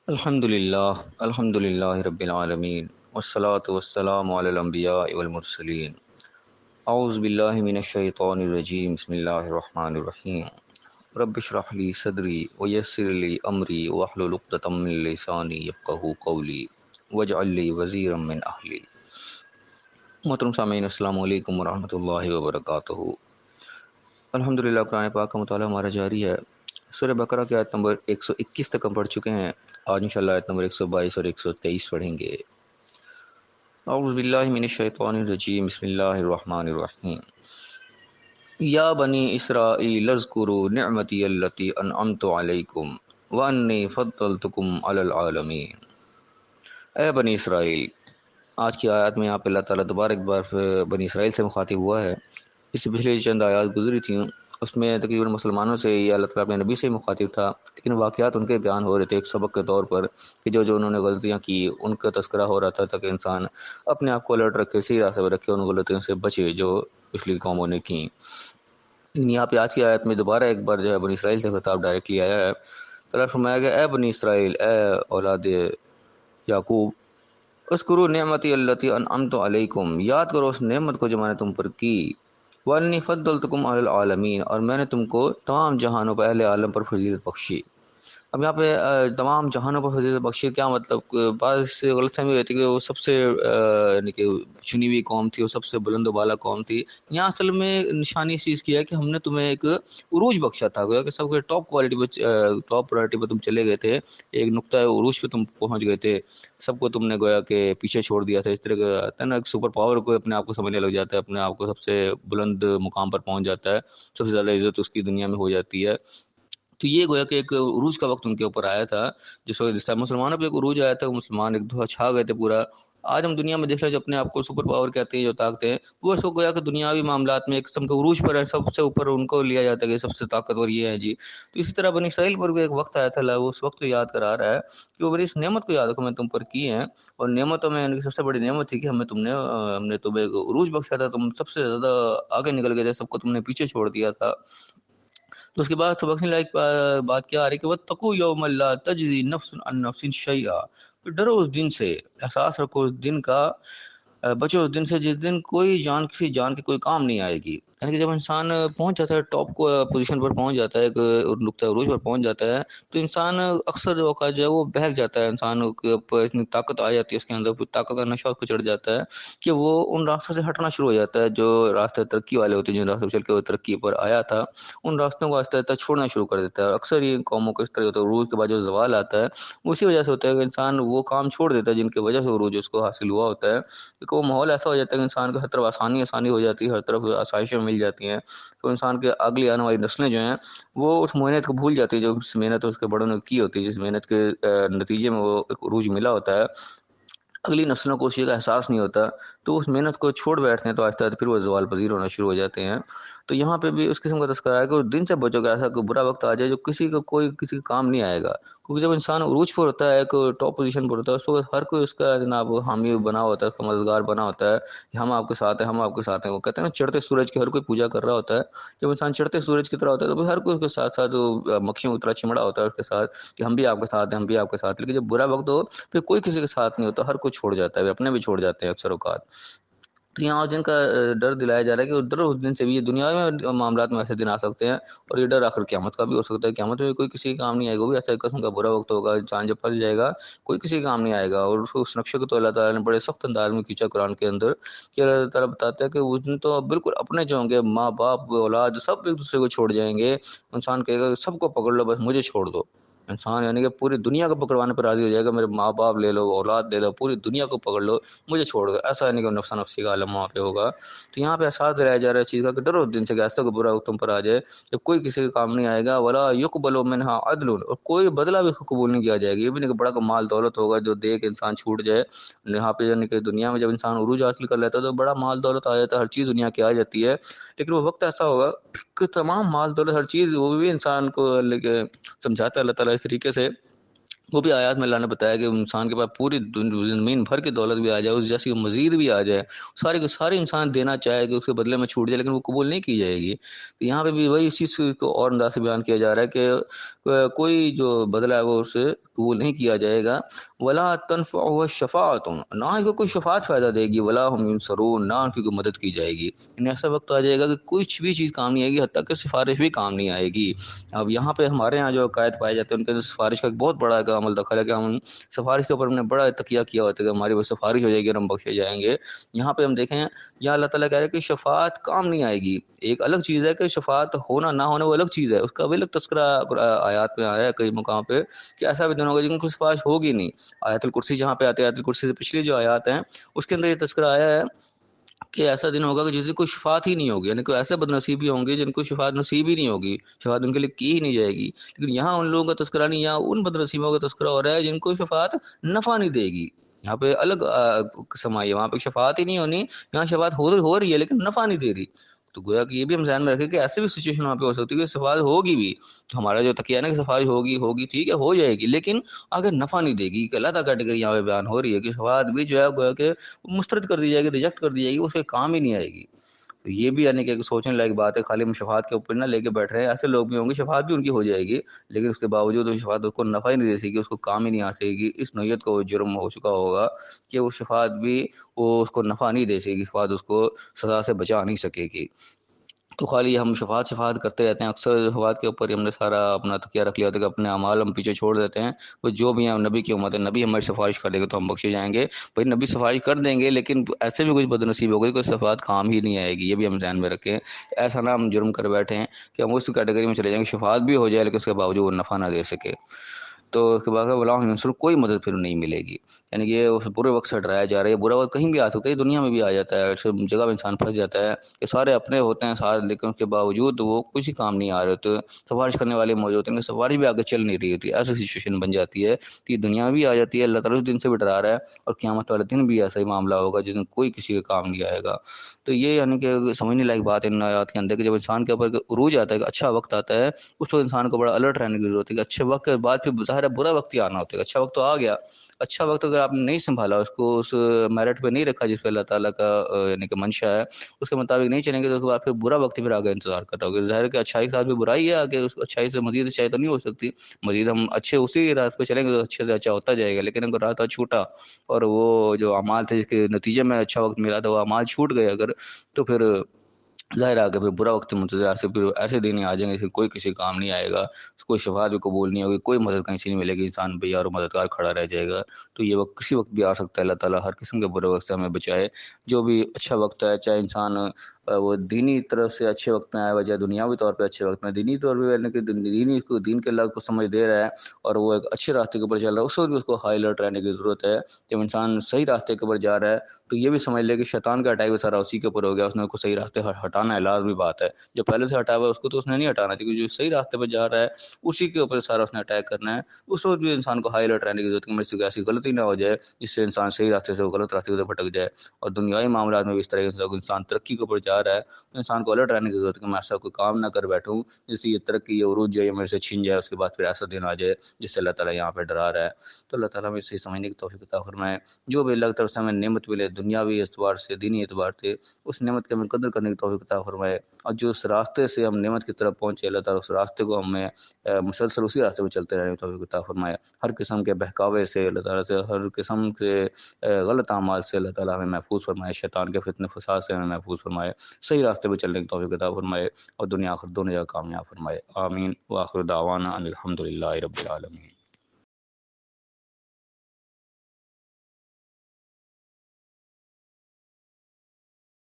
الحمد للہ رب العالمین والصلاة والسلام علی الانبیاء والمرسلین اعوذ باللہ من الشیطان الرجیم بسم اللہ الرحمن الرحیم رب اشرح لی صدری ویسر لی امری واحلل عقدۃ من لسانی یفقہوا قولی واجعل لی وزیرا من اہلی۔ محترم سامعین، السلام علیکم ورحمۃ اللہ وبرکاتہ۔ الحمدللہ قرآن پاک کا مطالعہ ہمارا جاری ہے۔ سورہ بقرہ کی آیت نمبر 121 تک ہم پڑھ چکے ہیں۔ آج انشاءاللہ آیت نمبر 122 اور 123 پڑھیں گے۔ اعوذ باللہ من الشیطان الرجیم بسم اللہ الرحمن الرحیم۔ یا بنی اسرائیل اذکروا نعمتی التی انعمت علیکم وانی فضلتکم علی العالمین۔ اے بنی اسرائیل، آج کی آیات میں یہاں پہ اللہ تعالیٰ دوبارہ ایک بار بنی اسرائیل سے مخاطب ہوا ہے۔ اس سے پچھلے چند آیات گزری تھیں، اس میں تقریباً مسلمانوں سے یا اللہ تعالیٰ اپنے نبی سے مخاطب تھا، لیکن واقعات ان کے بیان ہو رہے تھے ایک سبق کے طور پر کہ جو انہوں نے غلطیاں کی ان کا تذکرہ ہو رہا تھا تاکہ انسان اپنے آپ کو الرٹ رکھے، صحیح راستے پر رکھے، ان غلطیوں سے بچے جو پچھلی قوموں نے کی۔ لیکن یہاں پہ آج کی آیت میں دوبارہ ایک بار جو ہے بنی اسرائیل سے خطاب ڈائریکٹلی آیا ہے۔ تعالیٰ فرمایا گیا اے بنی اسرائیل، اے اولاد یعقوب، اذکروا نعمتی التی انعمت علیکم، یاد کرو اس نعمت کو جو میں نے تم پر کی، وانی فضلتکم علی العالمین، اور میں نے تم کو تمام جہانوں پر اہل عالم پر فضیلت بخشی۔ اب یہاں پہ تمام جہانوں پر فضیلت بخشی کیا مطلب؟ بعض سے غلط فہمی رہتی ہے کہ وہ سب سے یعنی کہ چنی ہوئی قوم تھی، وہ سب سے بلند و بالا قوم تھی۔ یہاں اصل میں نشانی اس چیز کی ہے کہ ہم نے تمہیں ایک عروج بخشا تھا، گویا کہ سب کے ٹاپ کوالٹی پہ، ٹاپ پرائرٹی پہ تم چلے گئے تھے، ایک نقطۂ عروج پہ تم پہنچ گئے تھے، سب کو تم نے گویا کہ پیچھے چھوڑ دیا تھا۔ اس طرح کا آتا ہے نا، ایک سپر پاور کو اپنے آپ کو سمجھنے لگ جاتا ہے، اپنے آپ کو سب سے بلند مقام پر پہنچ جاتا ہے، سب سے زیادہ عزت اس کی دنیا میں ہو جاتی ہے۔ تو یہ گویا کہ ایک عروج کا وقت ان کے اوپر آیا تھا، جس طرح مسلمانوں پہ ایک عروج آیا تھا، مسلمان ایک دھوا چھا گئے تھے پورا۔ آج ہم دنیا میں دیکھ رہے ہیں جو اپنے آپ کو سپر پاور کہتے ہیں، جو طاقتیں ہیں، وہ اس کو گویا کہ دنیاوی معاملات میں ایک قسم کے عروج پر ہے، سب سے اوپر ان کو لیا جاتا ہے کہ سب سے طاقتور یہ ہے جی۔ تو اسی طرح بنی اسرائیل پر بھی ایک وقت آیا تھا، اللہ وہ اس وقت کو یاد کرا رہا ہے کہ وہ میری اس نعمت کو یاد رکھو میں تم پر کی ہے، اور نعمتوں میں ان کی سب سے بڑی نعمت تھی کہ ہم نے تمہیں ایک عروج بخشا تھا، تم سب سے زیادہ آگے نکل گئے تھے، سب کو تم نے پیچھے چھوڑ دیا تھا۔ تو اس کے بعد سبقنے لائق بات کیا آ رہی ہے کہ وَاتَّقُوا يَوْمًا لَا تَجْزِي نَفْسٌ عَن نَفْسٍ شَيْئًا، تو ڈرو اس دن سے، احساس رکھو اس دن کا، بچو اس دن سے جس دن کوئی جان کسی جان کی کوئی کام نہیں آئے گی۔ یعنی کہ جب انسان پہنچ جاتا ہے ٹاپ کو پوزیشن پر پہنچ جاتا ہے، ایک نقطۂ عروج پر پہنچ جاتا ہے، تو انسان اکثر اوقات جو ہے وہ بہک جاتا ہے، انسان کے اوپر اتنی طاقت آ جاتی ہے، اس کے اندر کوئی طاقت کا نشہ اس کو چڑھ جاتا ہے کہ وہ ان راستوں سے ہٹنا شروع ہو جاتا ہے جو راستے ترقی والے ہوتے ہیں، جن راستوں پہ چل کے وہ ترقی پر آیا تھا، ان راستوں کو آہستہ آہستہ چھوڑنا شروع کر دیتا ہے۔ اور اکثر یہ قوموں کو اس طرح ہوتا ہے، عروج کے بعد جو زوال آتا ہے اسی وجہ سے ہوتا ہے کہ انسان وہ کام چھوڑ دیتا ہے جن کی وجہ سے عروج اس کو حاصل ہوا ہوتا ہے، کیونکہ وہ ماحول ایسا ہو جاتا ہے کہ انسان کو ہر طرف آسانی ہو جاتی ہے، ہر طرف آسائشیں مل جاتی ہیں، تو انسان کے اگلی آنے والی نسلیں جو ہیں وہ اس محنت کو بھول جاتی ہے جو اس محنت اس کے بڑوں نے کی ہوتی ہے، جس محنت کے نتیجے میں وہ ایک عروج ملا ہوتا ہے۔ اگلی نسلوں کو اس چیز کا احساس نہیں ہوتا، تو اس محنت کو چھوڑ بیٹھتے ہیں، تو آہستہ آہستہ پھر وہ زوال پذیر ہونا شروع ہو جاتے ہیں۔ تو یہاں پہ بھی اس قسم کا تذکرہ ہے کہ اس دن سے بچو کہ ایسا کوئی برا وقت آ جائے جو کوئی کسی کا کام نہیں آئے گا، کیونکہ جب انسان عروج پر ہوتا ہے، ایک ٹاپ پوزیشن پر ہوتا ہے، اس کو ہر کوئی اس کا جناب حامی بنا ہوتا ہے، اس کا مددگار بنا ہوتا ہے کہ ہم آپ کے ساتھ ہیں، ہم آپ کے ساتھ ہیں۔ وہ کہتے ہیں نا چڑھتے سورج کی ہر کوئی پوجا کر رہا ہوتا ہے، جب انسان چڑھتے سورج کی طرح ہوتا ہے تو ہر کوئی اس کے ساتھ ساتھ مکھیوں کی طرح چمڑا ہوتا ہے اس کے ساتھ کہ ہم بھی آپ کے ساتھ ہیں، ہم بھی آپ کے ساتھ ہیں۔ لیکن جب برا وقت ہو پھر کوئی کسی کے ساتھ نہیں ہوتا، ہر کوئی چھوڑ جاتا ہے، اپنے بھی چھوڑ جاتے ہیں اکثر اوقات۔ تو یہاں اس دن کا ڈر دلایا جا رہا ہے کہ ڈر اس دن سے بھی، یہ دنیا میں معاملات میں ایسے دن آ سکتے ہیں، اور یہ ڈر آخر قیامت کا بھی ہو سکتا ہے، قیامت میں بھی کوئی کسی کا کام نہیں آئے گا، وہ بھی ایسا ایک قسم کا برا وقت ہوگا، انسان جب پھنس جائے گا کوئی کسی کا کام نہیں آئے گا۔ اور اس نقشے کو تو اللہ تعالیٰ نے بڑے سخت انداز میں کھینچا قرآن کے اندر کہ اللہ تعالیٰ بتاتا ہے کہ اس دن تو بالکل اپنے جو ہوں گے، ماں باپ اولاد سب ایک دوسرے کو چھوڑ جائیں گے، انسان کہے گا سب کو پکڑ لو بس مجھے چھوڑ دو۔ انسان یعنی کہ پوری دنیا کو پکڑوانے پر راضی ہو جائے گا، میرے ماں باپ لے لو، اولاد لے لو، پوری دنیا کو پکڑ لو، مجھے چھوڑ دو۔ ایسا نہیں کہ نفسا نفسی کا عالم وہاں پہ ہوگا۔ تو یہاں پہ احساس دلایا جا رہا ہے اس چیز کا کہ ڈرو اس دن سے کہ ایسا کوئی برا وقت تم پر آ جائے جب کوئی کسی کا کام نہیں آئے گا، ولا یقبل منہا عدل، اور کوئی بدلہ بھی قبول نہیں کیا جائے گا۔ یہ بھی نہیں کہ بڑا کا مال دولت ہوگا جو دے کے انسان چھوٹ جائے۔ یہاں پہ یعنی کہ دنیا میں جب انسان عروج حاصل کر لیتا ہے تو بڑا مال دولت آ جاتا ہے، ہر چیز دنیا کی آ جاتی ہے، لیکن وہ وقت ایسا ہوگا کہ تمام مال دولت ہر چیز وہ بھی انسان کو سمجھاتا ہے اللہ تعالیٰ اس طریقے سے وہ بھی آیات میں اللہ نے بتایا کہ انسان کے پاس پوری زمین بھر کی دولت بھی آ جائے، اس جیسی مزید بھی آ جائے، سارے کے سارے انسان دینا چاہے کہ اس کے بدلے میں چھوٹ جائے، لیکن وہ قبول نہیں کی جائے گی۔ تو یہاں پہ بھی وہی اس چیز کو اور انداز سے بیان کیا جا رہا ہے کہ کوئی جو بدلہ ہے وہ اسے قبول نہیں کیا جائے گا۔ ولا تنفعه الشفاعة، نہ ہی کوئی شفاعت فائدہ دے گی، ولا هم ينصرون، نہ ان کی کوئی مدد کی جائے گی۔ یعنی ایسا وقت آ جائے گا کہ کچھ بھی چیز کام نہیں آئے گی، حتیٰ کہ سفارش بھی کام نہیں آئے گی۔ اب یہاں پہ ہمارے ہاں جو عقائد پائے جاتے ہیں ان کے اندر سفارش کا ایک بہت بڑا ایک عمل دخل ہے کہ ہم سفارش کے اوپر ہم نے بڑا تکیہ کیا ہوتا ہے کہ ہماری وہ سفارش ہو جائے گی اور ہم بخشے جائیں گے۔ یہاں پہ ہم دیکھیں یہاں اللہ تعالیٰ کہہ رہے ہیں کہ شفاعت کام نہیں آئے گی۔ ایک الگ چیز ہے کہ شفاعت ہونا نہ ہونا، وہ الگ چیز ہے، اس کا بھی الگ تذکرہ آیات میں آیا ہے کئی مقام پہ کہ ایسا بھی دن ہوگا جن کو سفارش ہوگی نہیں۔ آیت الکرسی جہاں پہ آتے ہیں، آیت الکرسی سے پچھلی جو آیات ہیں اس کے اندر یہ تذکرہ آیا ہے کہ ایسا دن ہوگا کہ جس دن کوئی شفاعت ہی نہیں ہوگی، یعنی کوئی ایسے بد نصیبی ہوں گے جن کو شفاعت نصیب ہی نہیں ہوگی، شفاعت ان کے لیے کی ہی نہیں جائے گی۔ لیکن یہاں ان لوگوں کا تذکرہ نہیں، یہاں ان بد نصیبوں کا تذکرہ ہو رہا ہے جن کو شفاعت نفع نہیں دے گی۔ یہاں پہ الگ قسم آئی ہے، وہاں پہ شفاعت ہی نہیں ہونی، یہاں شفاعت ہو رہی ہے لیکن نفع نہیں دے رہی۔ تو گویا کہ یہ بھی ہم ذہن میں رکھیں کہ ایسے بھی سچویشن وہاں پہ ہو سکتی ہے کہ شفاعت ہوگی بھی، تو ہمارا جو تقیہ ہے نا کہ سفارش ہوگی ٹھیک ہے ہو جائے گی، لیکن آگے نفع نہیں دے گی، کہ اللہ تعالیٰ کیٹیگری یہاں پہ بیان ہو رہی ہے کہ شفاعت بھی جو ہے گویا کہ مسترد کر دی جائے گی، ریجیکٹ کر دی جائے گی، اس کے کام ہی نہیں آئے گی۔ تو یہ بھی یعنی کہ ایک سوچنے لائق بات ہے، خالی ہم شفاعت کے اوپر نہ لے کے بیٹھ رہے ہیں، ایسے لوگ بھی ہوں گے شفاعت بھی ان کی ہو جائے گی لیکن اس کے باوجود وہ شفاعت اس کو نفع ہی نہیں دے سکے گی، اس کو کام ہی نہیں آ سکے گی، اس نوعیت کو جرم ہو چکا ہوگا کہ وہ شفاعت بھی وہ اس کو نفع نہیں دے سکے گی، شفاعت اس کو سزا سے بچا نہیں سکے گی۔ تو خالی ہم شفاعت کرتے رہتے ہیں، اکثر شفاعت کے اوپر ہی ہم نے سارا اپنا تکیہ رکھ لیا ہوتا ہے کہ اپنے اعمال ہم پیچھے چھوڑ دیتے ہیں، وہ جو بھی ہیں نبی کی امت ہے، نبی ہماری سفارش کر دے گا تو ہم بخشے جائیں گے، بھائی نبی سفارش کر دیں گے لیکن ایسے بھی کچھ بد نصیب ہوگی کوئی شفاعت کام ہی نہیں آئے گی، یہ بھی ہم ذہن میں رکھیں۔ ایسا نہ ہم جرم کر بیٹھے ہیں کہ ہم اس کیٹیگری میں چلے جائیں گے شفاعت بھی ہو جائے لیکن اس کے باوجود وہ نفع نہ دے سکے، تو اس کے بعد ولا ینصر کوئی مدد پھر نہیں ملے گی۔ یعنی کہ یہ اس برے وقت سے ڈرایا جا رہا ہے، برا وقت کہیں بھی آ سکتا ہے، دنیا میں بھی آ جاتا ہے، ایسے جگہ میں انسان پھنس جاتا ہے کہ سارے اپنے ہوتے ہیں ساتھ لیکن اس کے باوجود وہ کچھ ہی کام نہیں آ رہے ہوتے، سفارش کرنے والے موجود ہوتے ہیں کہ سفارش بھی آگے چل نہیں رہی ہوتی، ایسی سچویشن بن جاتی ہے کہ دنیا میں بھی آ جاتی ہے۔ اللہ تعالیٰ اس دن سے بھی ڈرا رہا ہے اور قیامت والے دن بھی ایسا ہی معاملہ ہوگا جس دن کوئی کسی کا کام نہیں آئے گا۔ تو یہ یعنی کہ سمجھنے لائق بات ہے ان آیات کے اندر کہ جب انسان کے اوپر عروج آتا ہے کہ اچھا وقت آتا ہے، اس وقت انسان کو بڑا الرٹ رہنے کی ضرورت ہے کہ اچھے وقت کے بعد پھر ظاہر ہے برا وقت ہی آنا ہوتا ہے۔ اچھا وقت تو آ گیا، اچھا وقت اگر آپ نے نہیں سنبھالا، اس کو اس میرٹ پہ نہیں رکھا جس پہ اللہ تعالیٰ کا یعنی کہ منشا ہے، اس کے مطابق نہیں چلیں گے تو اس کے بعد پھر برا وقت پھر آگے انتظار کر رہا ہوگا۔ ظاہر ہے کہ اچھائی کے ساتھ بھی برائی ہے، آگے اس اچھائی سے مزید اچھائی تو نہیں ہو سکتی، مزید ہم اچھے اسی راستے پہ چلیں گے تو اچھے سے اچھا ہوتا جائے گا، لیکن اگر راستہ چھوٹا اور وہ جو اعمال تھے جس کے نتیجے میں اچھا وقت ملا تھا وہ اعمال چھوٹ گئے اگر، تو پھر ظاہر ہے کہ پھر برا وقت منتظر سے پھر ایسے دن ہی آ جائیں گے جس کوئی کسی کام نہیں آئے گا، کوئی شفاعت بھی قبول نہیں ہوگی، کوئی مدد کہیں سے نہیں ملے گی، انسان بے یار و مددگار کھڑا رہ جائے گا۔ تو یہ وقت کسی وقت بھی آ سکتا ہے، اللہ تعالیٰ ہر قسم کے برے وقت سے ہمیں بچائے۔ جو بھی اچھا وقت ہے، چاہے انسان وہ دینی طرف سے اچھے وقت میں آیا ہوا، چاہے دنیاوی طور پہ اچھے وقت میں، دینی طور پہ یعنی کہ دین کے اللہ کو سمجھ دے رہا ہے اور وہ ایک اچھے راستے کے اوپر چل رہا ہے، اس وقت بھی اس کو ہائی الرٹ رہنے کی ضرورت ہے۔ جب انسان صحیح راستے کے اوپر جا رہا ہے تو یہ بھی سمجھ لے کہ شیطان کا اٹیک بھی سارا اسی کے اوپر ہو گیا، اس نے کو صحیح راستے ہٹانا ہے، لازمی بات ہے۔ جو پہلے سے ہٹا ہوا ہے اس کو تو اس نے نہیں ہٹانا چاہیے، جو صحیح راستے پہ جا رہا ہے اسی کے اوپر سارا اس نے اٹیک کرنا ہے۔ اس وقت بھی انسان کو ہائی الرٹ رہنے کی ضرورت ہے کہ مجھ سے ایسی غلطی نہ ہو جائے جس سے انسان صحیح راستے سے غلط راستے سے بھٹک جائے۔ اور دنیائی معاملات میں بھی اس طرح سے انسان ترقی کے اوپر جا رہا ہے تو انسان کو الرٹ رہنے کی ضرورت ہے کہ میں ایسا کوئی کام نہ کر بیٹھوں جس سے یہ ترقی یہ عروج جو ہے میرے سے چھن جائے، اس کے بعد پھر ایسا دن آ جائے جس سے اللہ تعالیٰ یہاں پہ ڈرا رہا ہے۔ تو اللہ تعالیٰ ہمیں صحیح سمجھنے کی توفیق عطا فرمائے، جو بھی اللہ کی طرف سے ہمیں نعمت ملے دنیاوی اعتبار سے دینی اعتبار سے، اس نعمت کے ہمیں قدر کرنے کی توفیق عطا فرمائے، اور جو اس راستے سے ہم نعمت کی طرف پہنچے اللہ تعالیٰ اس راستے کو ہمیں مسلسل اسی راستے پہ چلتے رہنے کی توفیق عطا فرمائے۔ ہر قسم کے بہکاوے سے اللہ تعالیٰ سے، ہر قسم کے غلط اعمال سے اللہ تعالیٰ ہمیں محفوظ فرمائے، شیطان کے فتنے فساد سے ہمیں محفوظ فرمائے، صحیح راستے پہ چلنے کی توفیق عطا فرمائے اور دنیا آخر دونوں جگہ کامیاب فرمائے۔ آمین۔ وآخر دعوانا ان الحمد للہ رب العالمین۔